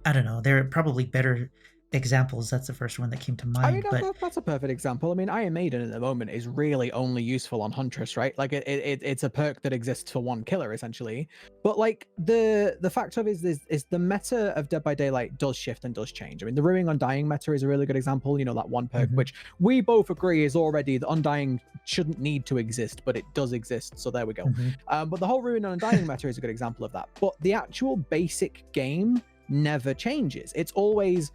I don't know. There are probably better examples. That's the first one that came to mind. I mean, that's a perfect example. I mean, Iron Maiden at the moment is really only useful on Huntress, right? Like it's a perk that exists for one killer essentially. But like the fact of is the meta of Dead by Daylight does shift and does change. I mean, the Ruining Undying meta is a really good example. You know, that one perk which we both agree is already, the Undying shouldn't need to exist, but it does exist. So there we go. But the whole Ruining Undying meta is a good example of that. But the actual basic game never changes. It's always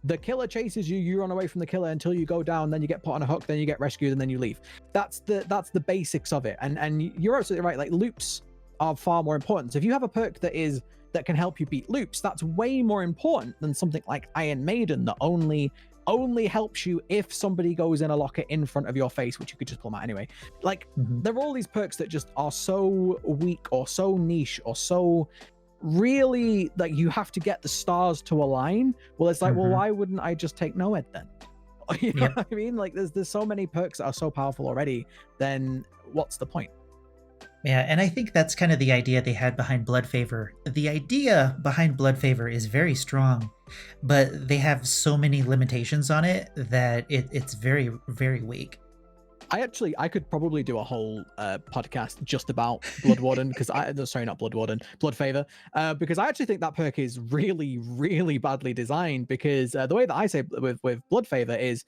the killer chases you, you run away from the killer until you go down, then you get put on a hook, then you get rescued, and then you leave. That's the basics of it. And you're absolutely right. Like, loops are far more important. So if you have a perk that can help you beat loops, that's way more important than something like Iron Maiden that only helps you if somebody goes in a locker in front of your face, which you could just pull them out anyway. Like, there are all these perks that just are so weak or so niche or so really, like, you have to get the stars to align. Well, it's like, well, why wouldn't I just take Noed then? You know what I mean? Like, there's so many perks that are so powerful already, then what's the point? Yeah, and I think that's kind of the idea they had behind Blood Favor. The idea behind Blood Favor is very strong, but they have so many limitations on it that it's very, very weak. I could probably do a whole podcast just about Blood Warden, because Blood Favor, because I actually think that perk is really, really badly designed. Because the way that I say with Blood Favor is,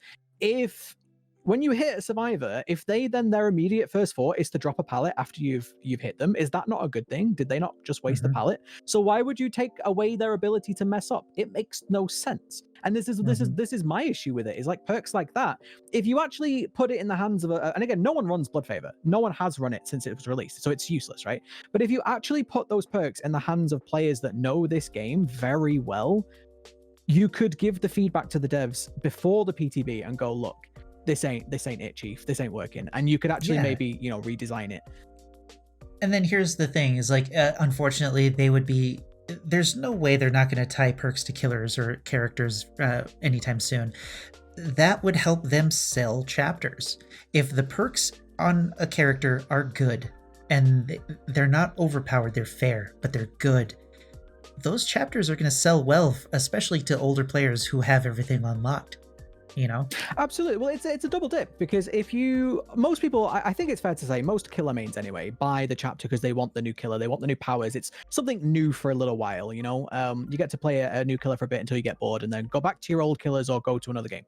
when you hit a survivor, if their immediate first thought is to drop a pallet after you've hit them, is that not a good thing? Did they not just waste a pallet? So why would you take away their ability to mess up? It makes no sense. And this is my issue with it, is like perks like that. If you actually put it in the hands of and again, no one runs Blood Favor. No one has run it since it was released, so it's useless, right? But if you actually put those perks in the hands of players that know this game very well, you could give the feedback to the devs before the PTB and go, look, this ain't it, chief. This ain't working. And you could actually maybe, redesign it. And then here's the thing is, like, unfortunately, there's no way they're not going to tie perks to killers or characters anytime soon. That would help them sell chapters. If the perks on a character are good and they're not overpowered, they're fair, but they're good, those chapters are going to sell well, especially to older players who have everything unlocked. Absolutely. Well, it's a double dip, because most people, I think it's fair to say, most killer mains anyway, buy the chapter because they want the new killer, they want the new powers. It's something new for a little while. You get to play a new killer for a bit until you get bored, and then go back to your old killers or go to another game.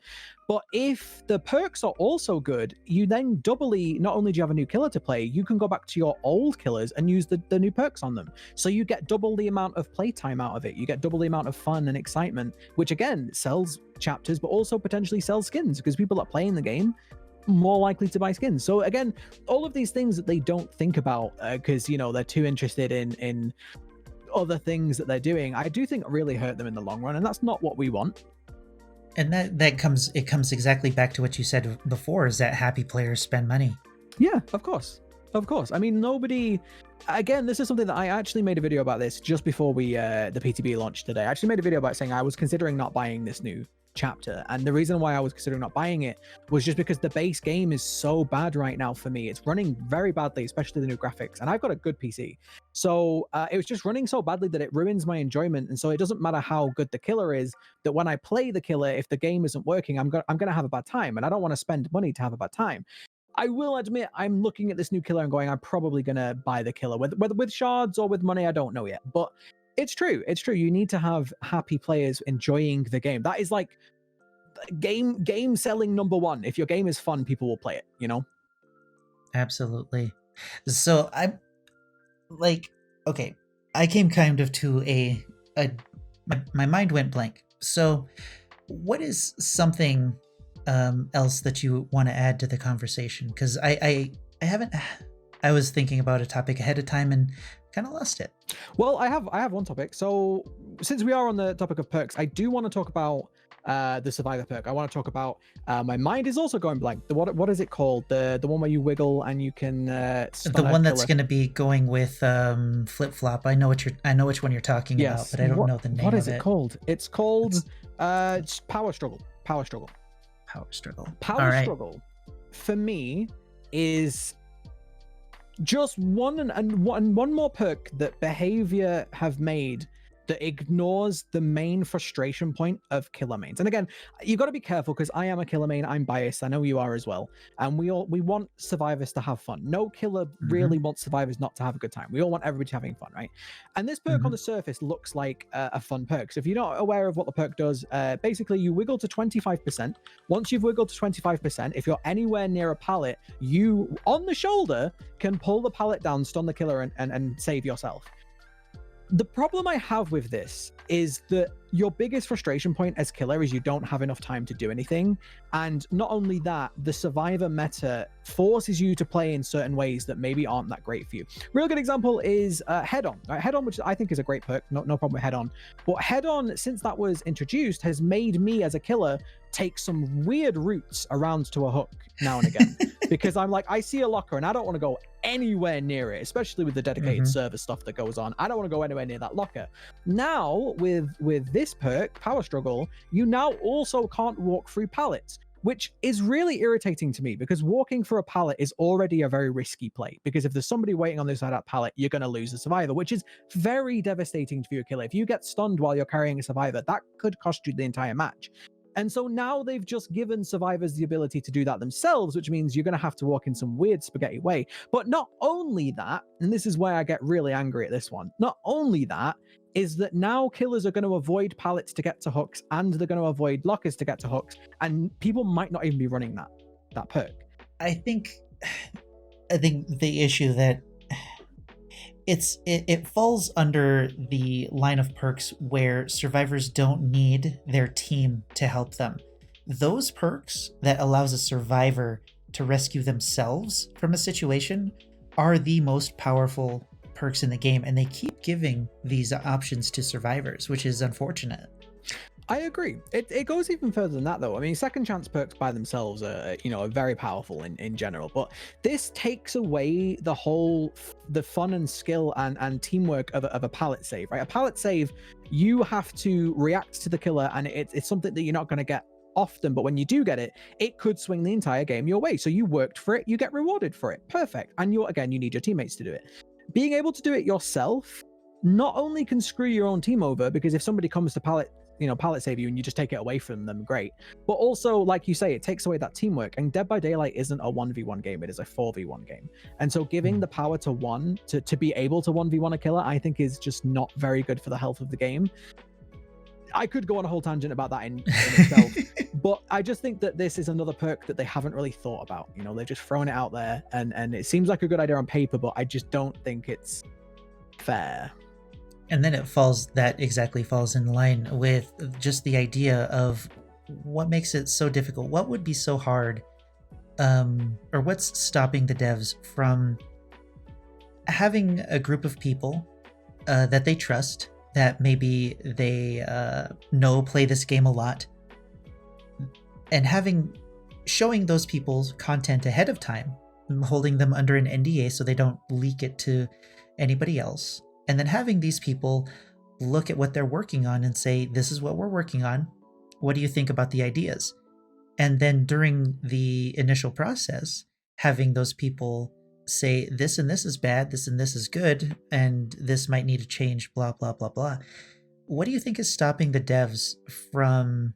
But if the perks are also good, you then doubly, not only do you have a new killer to play, you can go back to your old killers and use the new perks on them. So you get double the amount of playtime out of it. You get double the amount of fun and excitement, which again sells chapters, but also potentially sells skins, because people that play in the game more likely to buy skins. So again, all of these things that they don't think about because they're too interested in other things that they're doing, I do think really hurt them in the long run, and that's not what we want. And that comes exactly back to what you said before, is that happy players spend money. Yeah, of course. Of course. I mean, nobody. Again, this is something that I actually made a video about this just before the PTB launched today. I actually made a video about saying I was considering not buying this new chapter, and the reason why I was considering not buying it was just because the base game is so bad right now for me. It's running very badly, especially the new graphics, and I've got a good PC, so it was just running so badly that it ruins my enjoyment. And so it doesn't matter how good the killer is, that when I play the killer, if the game isn't working, I'm gonna have a bad time, and I don't want to spend money to have a bad time. I will admit, I'm looking at this new killer and going, I'm probably gonna buy the killer, whether with shards or with money, I don't know yet. But it's true. It's true. You need to have happy players enjoying the game. That is like game selling number one. If your game is fun, people will play it. You know. Absolutely. So I'm like, okay, I came kind of to my mind went blank. So, what is something else that you want to add to the conversation? Because I haven't. I was thinking about a topic ahead of time and kind of lost it. Well, I have one topic. So since we are on the topic of perks, I do want to talk about the survivor perk. I want to talk about. My mind is also going blank. What is it called? The one where you wiggle and you can. The one that's going to be going with flip flop. I know which one you're talking about, but I don't know the name. What is of it called? It's called power struggle. Power struggle. Power struggle for me is just one more perk that behavior have made that ignores the main frustration point of killer mains. And again, you got to be careful because I am a killer main. I'm biased. I know you are as well. And we want survivors to have fun. No killer really wants survivors not to have a good time. We all want everybody having fun, right? And this perk on the surface looks like a fun perk. So if you're not aware of what the perk does, basically you wiggle to 25%. Once you've wiggled to 25%, if you're anywhere near a pallet, you on the shoulder can pull the pallet down, stun the killer, and save yourself. The problem I have with this is that your biggest frustration point as killer is you don't have enough time to do anything. And not only that, the survivor meta forces you to play in certain ways that maybe aren't that great for you. Real good example is head on, right? Head on, which I think is a great perk. No problem with head on. But head on, since that was introduced, has made me as a killer take some weird routes around to a hook now and again. Because I'm like, I see a locker and I don't want to go anywhere near it, especially with the dedicated server stuff that goes on. I don't want to go anywhere near that locker. Now, with this perk, Power Struggle, you now also can't walk through pallets, which is really irritating to me because walking through a pallet is already a very risky play. Because if there's somebody waiting on the other side of that pallet, you're going to lose the survivor, which is very devastating to your killer. If you get stunned while you're carrying a survivor, that could cost you the entire match. And so now they've just given survivors the ability to do that themselves, which means you're going to have to walk in some weird spaghetti way. But not only that, and this is where I get really angry at this one, not only that, is that now killers are going to avoid pallets to get to hooks, and they're going to avoid lockers to get to hooks, and people might not even be running that perk. I think the issue that it falls under the line of perks where survivors don't need their team to help them. Those perks that allows a survivor to rescue themselves from a situation are the most powerful perks in the game, and they keep giving these options to survivors, which is unfortunate. I agree. It goes even further than that, though. I mean, second chance perks by themselves are very powerful in general, but this takes away the fun and skill and teamwork of a pallet save, right? A pallet save, you have to react to the killer, and it's something that you're not going to get often, but when you do get it, it could swing the entire game your way. So you worked for it, you get rewarded for it. Perfect. And you need your teammates to do it. Being able to do it yourself not only can screw your own team over, because if somebody comes to pallet save you and you just take it away from them, great. But also, like you say, it takes away that teamwork. And Dead by Daylight isn't a 1v1 game, it is a 4v1 game. And so giving the power to one to be able to 1v1 a killer, I think is just not very good for the health of the game. I could go on a whole tangent about that in itself, but I just think that this is another perk that they haven't really thought about. They're just throwing it out there, and it seems like a good idea on paper, but I just don't think it's fair. And then it falls in line with just the idea of what makes it so difficult. What would be so hard, or what's stopping the devs from having a group of people that they trust, that maybe they play this game a lot, and showing those people's content ahead of time holding them under an NDA so they don't leak it to anybody else, and then having these people look at what they're working on and say, this is what we're working on. What do you think about the ideas? And then during the initial process, having those people say, this and this is bad, this and this is good, and this might need to change, blah, blah, blah, blah. What do you think is stopping the devs from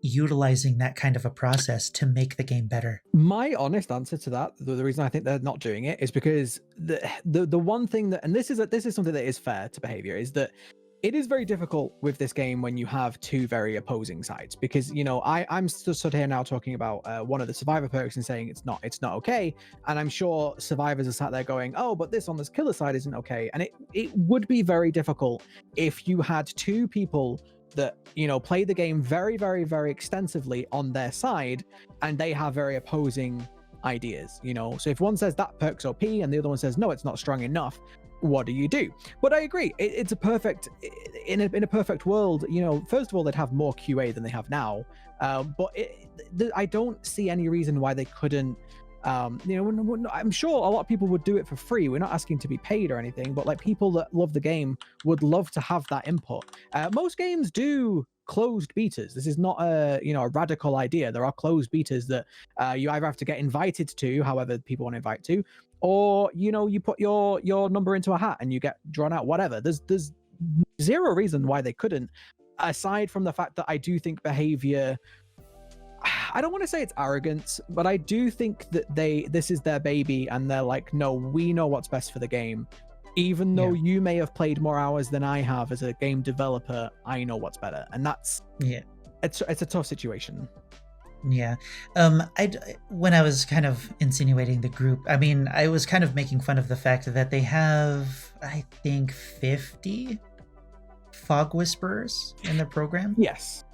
utilizing that kind of a process to make the game better? My honest answer to that, the reason I think they're not doing it, is because the one thing that, and this is something that is fair to behavior, is that it is very difficult with this game when you have two very opposing sides, because I'm stood here now talking about one of the survivor perks and saying it's not okay, and I'm sure survivors are sat there going, oh, but this on this killer side isn't okay, and it would be very difficult if you had two people that play the game very, very, very extensively on their side, and they have very opposing ideas. So if one says that perk's OP and the other one says no, it's not strong enough, what do you do? But I agree, it's a perfect, in a perfect world, first of all, they'd have more QA than they have now, but I don't see any reason why they couldn't. I'm sure a lot of people would do it for free. We're not asking to be paid or anything, but like, people that love the game would love to have that input. Most games do closed betas. This is not a radical idea. There are closed betas that you either have to get invited to, however people want to invite to, or you put your number into a hat and you get drawn out, whatever. There's zero reason why they couldn't, aside from the fact that I do think behavior, I don't want to say it's arrogance, but I do think that this is their baby, and they're like, no, we know what's best for the game. Even though you may have played more hours than I have as a game developer, I know what's better. And that's, it's a tough situation. Yeah. When I was kind of insinuating the group, I mean, I was kind of making fun of the fact that they have, I think, 50 fog whisperers in their program. Yes.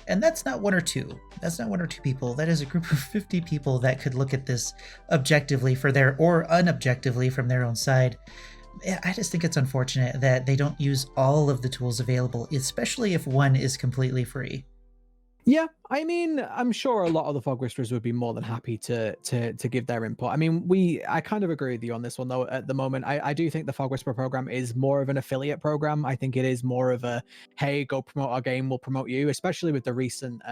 And that's not one or two. That's not one or two people. That is a group of 50 people that could look at this objectively or unobjectively from their own side. I just think it's unfortunate that they don't use all of the tools available, especially if one is completely free. Yeah, I mean, I'm sure a lot of the fog whisperers would be more than happy to give their input. I mean, I kind of agree with you on this one, though. At the moment, I do think the fog whisperer program is more of an affiliate program. I think it is more of a, hey, go promote our game, we'll promote you, especially with the recent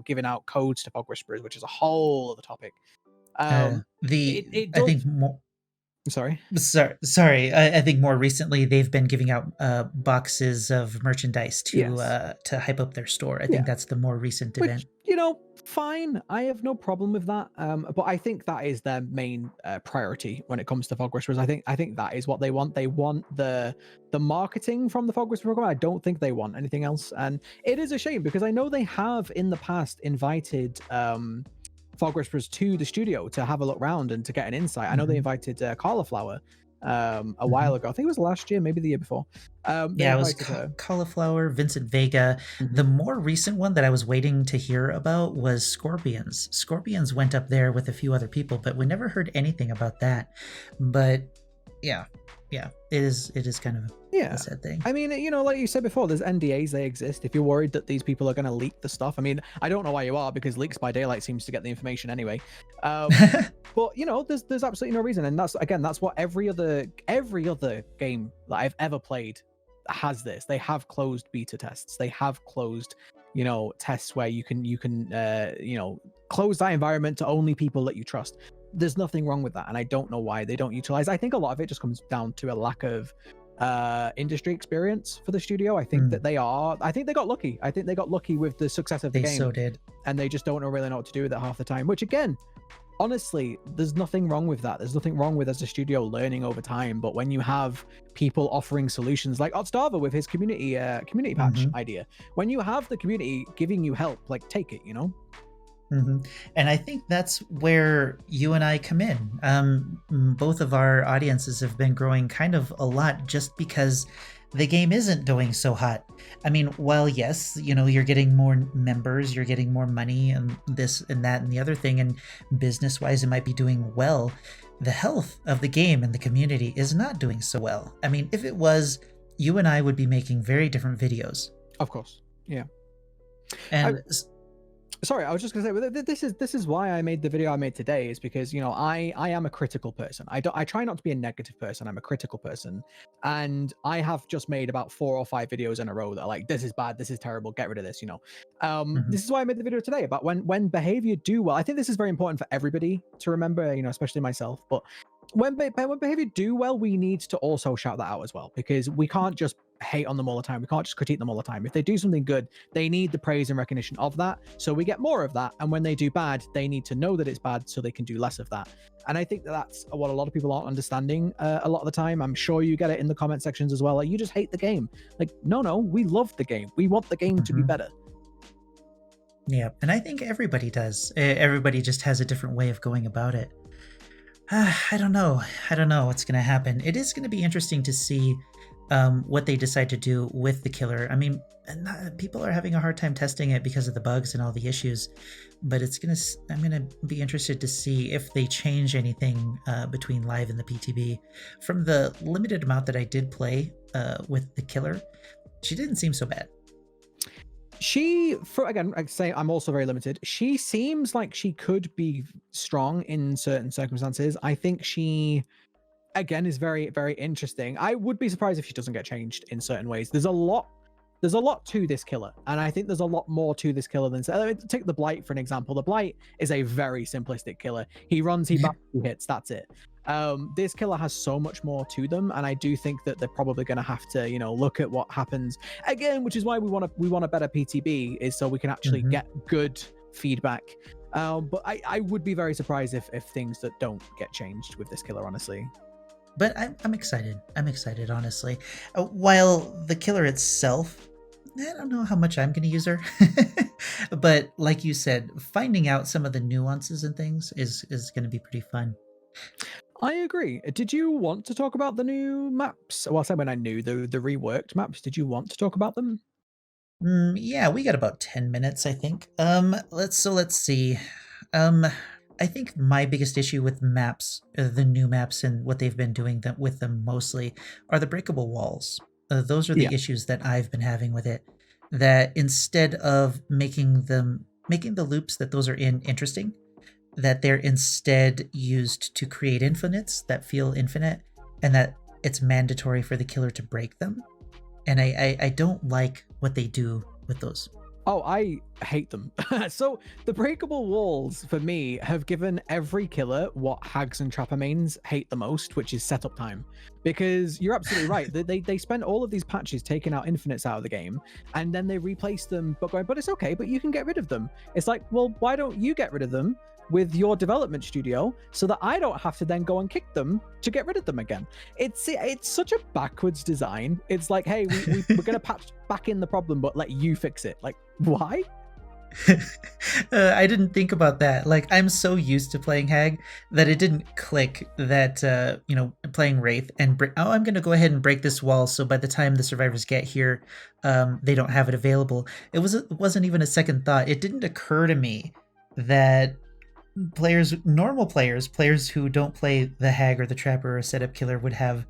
giving out codes to fog whisperers, which is a whole other topic. I think more. Sorry. I think more recently they've been giving out boxes of merchandise to hype up their store. I think that's the more recent event. Fine. I have no problem with that. But I think that is their main priority when it comes to fog whisperers. I think that is what they want. They want the marketing from the fog whisperer program. I don't think they want anything else, and it is a shame because I know they have in the past invited fog whisperers to the studio to have a look around and to get an insight. I know they invited Cauliflower a while ago. I think it was last year, maybe the year before. It was Cauliflower, Vincent Vega. The more recent one that I was waiting to hear about was Scorpions. Scorpions went up there with a few other people, but we never heard anything about that. But yeah, it is kind of a sad thing. I mean, like you said before, there's NDAs, they exist. If you're worried that these people are going to leak the stuff, I mean, I don't know why you are, because Leaks by Daylight seems to get the information anyway. But there's absolutely no reason, and that's what every other game that I've ever played has this. They have closed beta tests. They have closed tests where you can close that environment to only people that you trust. There's nothing wrong with that, and I don't know why they don't utilize. I think a lot of it just comes down to a lack of industry experience for the studio. I think that they got lucky. I think they got lucky with the success of the game. They so did. And they just don't really know what to do with it half the time, which again, honestly, there's nothing wrong with that. There's nothing wrong with, as a studio, learning over time. But when you have people offering solutions like Otstava with his community patch idea, when you have the community giving you help, like, take it, And I think that's where you and I come in. Both of our audiences have been growing kind of a lot just because the game isn't doing so hot. I mean, while yes, you're getting more members, you're getting more money and this and that and the other thing, and business-wise it might be doing well, the health of the game and the community is not doing so well. I mean, if it was, you and I would be making very different videos. Of course. Yeah. And Sorry, I was just gonna say, this is why I made the video I made today, is because, you know, I am a critical person. I try not to be a negative person. I'm a critical person, and I have just made about 4 or 5 videos in a row that are like, this is bad, this is terrible, get rid of this. You know, Hmm. this is why I made the video today about when behavior do well. I think this is very important for everybody to remember, you know, especially myself. But when behavior do well, we need to also shout that out as well, because we can't just hate on them all the time. We can't just critique them all the time. If they do something good, they need the praise and recognition of that, so we get more of that. And when they do bad, they need to know that it's bad so they can do less of that. And I think that that's what a lot of people aren't understanding a lot of the time. I'm sure you get it in the comment sections as well. Like, you just hate the game. Like, no, we love the game. We want the game to be Hmm. better. Yeah, and I think everybody does. Everybody just has a different way of going about it. I don't know. I don't know what's going to happen. It is going to be interesting to see what they decide to do with the killer. I mean, people are having a hard time testing it because of the bugs and all the issues, but I'm gonna be interested to see if they change anything between live and the PTB. From the limited amount that I did play with the killer, she didn't seem so bad. Again, I say I'm also very limited. She seems like she could be strong in certain circumstances. I think she, again, is very, very interesting. I would be surprised if she doesn't get changed in certain ways. There's a lot to this killer, and I think there's a lot more to this killer than, take the blight for an example. The blight is a very simplistic killer. He runs, he bats, he hits, that's it. This killer has so much more to them, and I do think that they're probably going to have to, you know, look at what happens again, which is why we want a better PTB, is so we can actually Mhm. get good feedback. But I would be very surprised if things that don't get changed with this killer, honestly. But I'm excited. I'm excited, honestly. While the killer itself, I don't know how much I'm going to use her. But like you said, finding out some of the nuances and things is going to be pretty fun. I agree. Did you want to talk about the new maps? Well, I said when I knew the reworked maps. Did you want to talk about them? Yeah, we got about 10 minutes, I think. Let's see. Um, I think my biggest issue with maps, the new maps and what they've been doing with them mostly, are the breakable walls. Those are Yeah. the issues that I've been having with it. That instead of making the loops that those are in interesting, that they're instead used to create infinites that feel infinite, and that it's mandatory for the killer to break them. And I don't like what they do with those. Oh, I hate them. So the breakable walls for me have given every killer what hags and trapper mains hate the most, which is setup time. Because you're absolutely right. They spent all of these patches taking out infinites out of the game, and then they replace them, but going, but it's okay, but you can get rid of them. It's like, well, why don't you get rid of them with your development studio so that I don't have to then go and kick them to get rid of them again? It's such a backwards design. It's like, hey, we're gonna patch back in the problem, but let you fix it. Like, why? I didn't think about that. Like, I'm so used to playing Hag that it didn't click that, playing Wraith and I'm going to go ahead and break this wall so by the time the survivors get here, they don't have it available. It wasn't even a second thought. It didn't occur to me that normal players who don't play the Hag or the Trapper or Setup Killer would have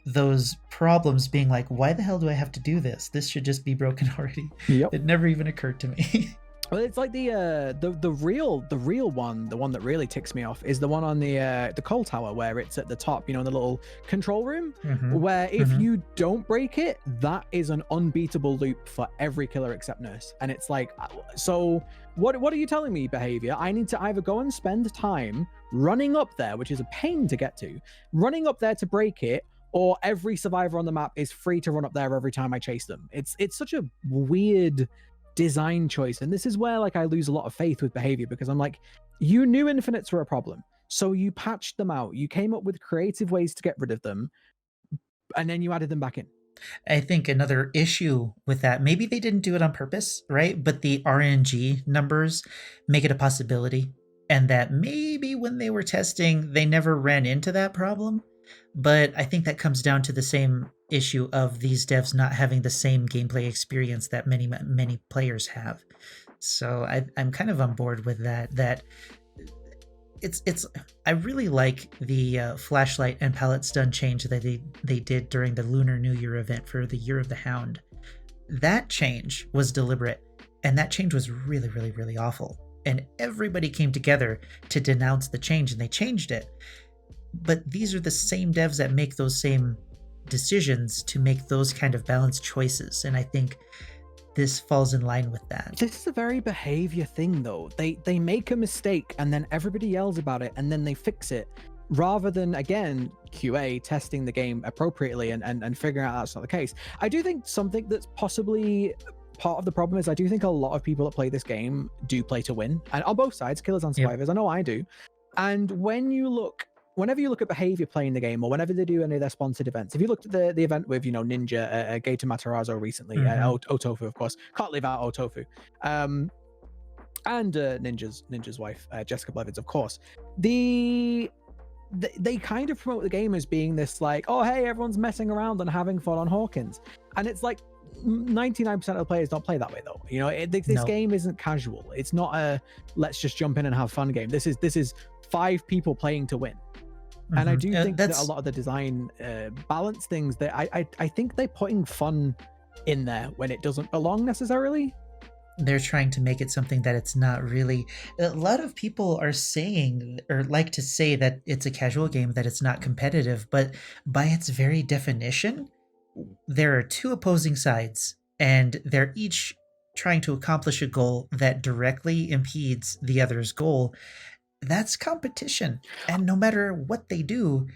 those problems being like, why the hell do I have to do this? This should just be broken already. Yep. It never even occurred to me. Well, it's like the real one, the one that really ticks me off, is the one on the coal tower, where it's at the top, you know, in the little control room, Mhm. where if Mhm. you don't break it, that is an unbeatable loop for every killer except Nurse. And it's like, so what are you telling me, behavior? I need to either go and spend time running up there, which is a pain to get to, running up there to break it, or every survivor on the map is free to run up there every time I chase them. It's such a weird design choice, and this is where, like, I lose a lot of faith with behavior, because I'm like, you knew infinites were a problem, so you patched them out, you came up with creative ways to get rid of them, and then you added them back in. I think another issue with that, maybe they didn't do it on purpose, right? But the RNG numbers make it a possibility. And that maybe when they were testing, they never ran into that problem. But I think that comes down to the same issue of these devs not having the same gameplay experience that many players have. So I'm kind of on board with that. That it's I really like the flashlight and palette stun change that they did during the Lunar New Year event for the Year of the Hound. That change was deliberate. And that change was really, really, really awful. And everybody came together to denounce the change, and they changed it. But these are the same devs that make those same decisions to make those kind of balanced choices. And I think this falls in line with that. This is a very behavior thing, though. They make a mistake and then everybody yells about it and then they fix it, rather than, again, QA testing the game appropriately and figuring out that's not the case. I do think something that's possibly part of the problem is I do think a lot of people that play this game do play to win, and on both sides, killers and survivors. I know I do. And whenever you look at behavior playing the game, or whenever they do any of their sponsored events, if you looked at the event with, Ninja, Gator Matarazzo recently, Otofu, of course, can't leave out Otofu, and Ninja's wife, Jessica Blevins, of course, they kind of promote the game as being this like, oh, hey, everyone's messing around and having fun on Hawkins. And it's like 99% of the players don't play that way, though. This game isn't casual. It's not a let's just jump in and have fun game. This is 5 people playing to win. And I do think that a lot of the design balance things that I think they're putting fun in there when it doesn't belong necessarily. They're trying to make it something that it's not really. A lot of people are saying, or like to say, that it's a casual game, that it's not competitive, but by its very definition, there are 2 opposing sides, and they're each trying to accomplish a goal that directly impedes the other's goal. That's competition, and no matter what they do,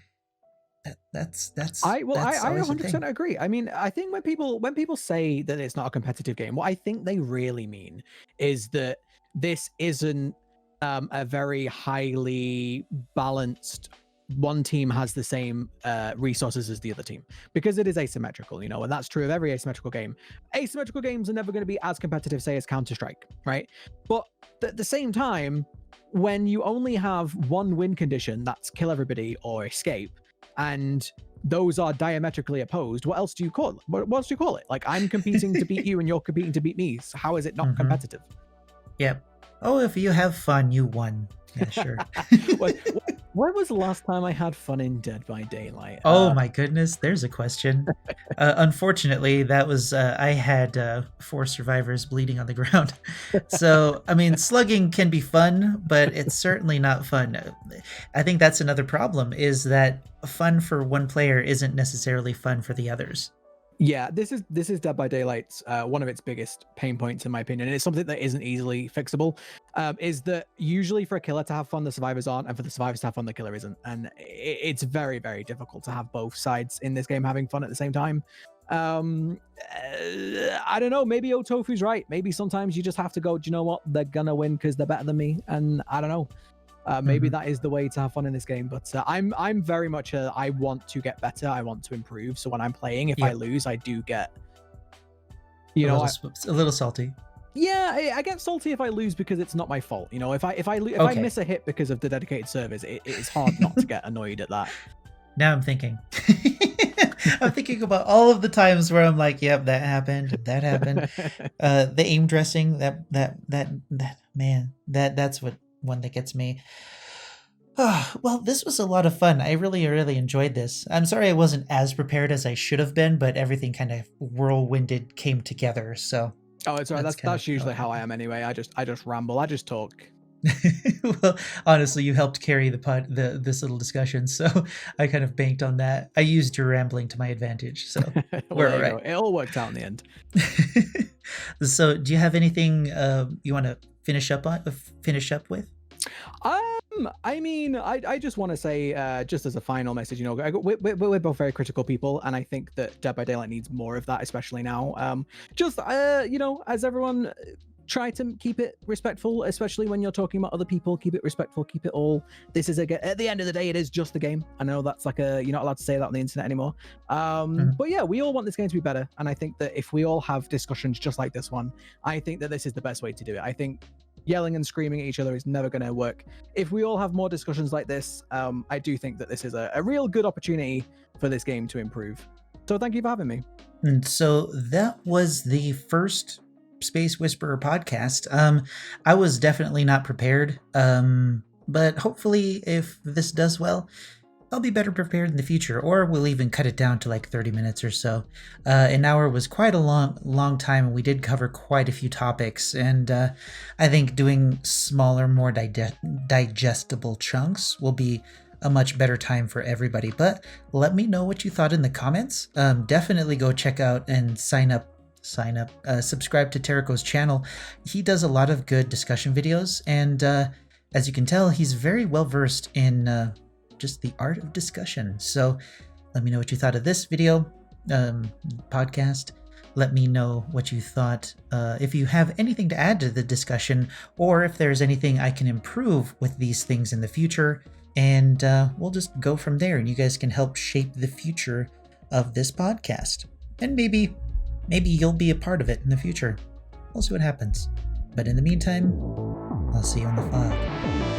that's I 100% agree. I mean, I think when people say that it's not a competitive game, what I think they really mean is that this isn't a very highly balanced. One team has the same resources as the other team, because it is asymmetrical, and that's true of every asymmetrical game. Asymmetrical games are never going to be as competitive, say, as Counter-Strike, right? But at the same time, when you only have one win condition, that's kill everybody or escape, and those are diametrically opposed, what else do you call it? What else do you call it? Like, I'm competing to beat you and you're competing to beat me. So how is it not competitive? Yep. Oh, if you have fun, you won. Yeah, sure. When was the last time I had fun in Dead by Daylight? Oh my goodness, there's a question. Unfortunately, that was I had 4 survivors bleeding on the ground. So, I mean, slugging can be fun, but it's certainly not fun. I think that's another problem, is that fun for one player isn't necessarily fun for the others. Yeah, this is Dead by Daylight's one of its biggest pain points, in my opinion, and it's something that isn't easily fixable. Is that usually for a killer to have fun, the survivors aren't, and for the survivors to have fun, the killer isn't, and it's very, very difficult to have both sides in this game having fun at the same time. I don't know. Maybe Otofu's right. Maybe sometimes you just have to go, do you know what? They're gonna win because they're better than me, and I don't know. Maybe that is the way to have fun in this game, but I'm very much I want to get better. I want to improve. So when I'm playing, if I lose, I do get, a little salty. Yeah, I get salty if I lose because it's not my fault. If I miss a hit because of the dedicated servers, it is hard not to get annoyed at that. Now I'm thinking. I'm thinking about all of the times where I'm like, yep, that happened. The aim dressing, that's what one that gets me. Well, this was a lot of fun. I really, really enjoyed this. I'm sorry I wasn't as prepared as I should have been, but everything kind of whirlwinded came together. So. Oh, it's all right. That's usually how I am anyway. I just ramble. I just talk. Well, honestly, you helped carry this little discussion, so I kind of banked on that. I used your rambling to my advantage, so we're all right. It all worked out in the end. So, do you have anything you want to finish up with? I mean, I just want to say, just as a final message, we're both very critical people, and I think that Dead by Daylight needs more of that, especially now. As everyone, try to keep it respectful, especially when you're talking about other people. Keep it respectful, keep it all. This is at the end of the day, it is just a game. I know that's like you're not allowed to say that on the internet anymore. But yeah, we all want this game to be better, and I think that if we all have discussions just like this one, I think that this is the best way to do it. I think yelling and screaming at each other is never going to work. If we all have more discussions like this, I do think that this is a real good opportunity for this game to improve. So thank you for having me. And so that was the first Space Whisperer podcast. I was definitely not prepared, but hopefully if this does well, I'll be better prepared in the future, or we'll even cut it down to like 30 minutes or so. An hour was quite a long time, and we did cover quite a few topics, and I think doing smaller, more digestible chunks will be a much better time for everybody. But let me know what you thought in the comments. Definitely go check out and subscribe to Terraco's channel. He does a lot of good discussion videos, and as you can tell, he's very well versed in just the art of discussion. So let me know what you thought of this video podcast. Let me know what you thought. If you have anything to add to the discussion, or if there's anything I can improve with these things in the future, and we'll just go from there, and you guys can help shape the future of this podcast. And maybe you'll be a part of it in the future. We'll see what happens. But in the meantime, I'll see you on the fog.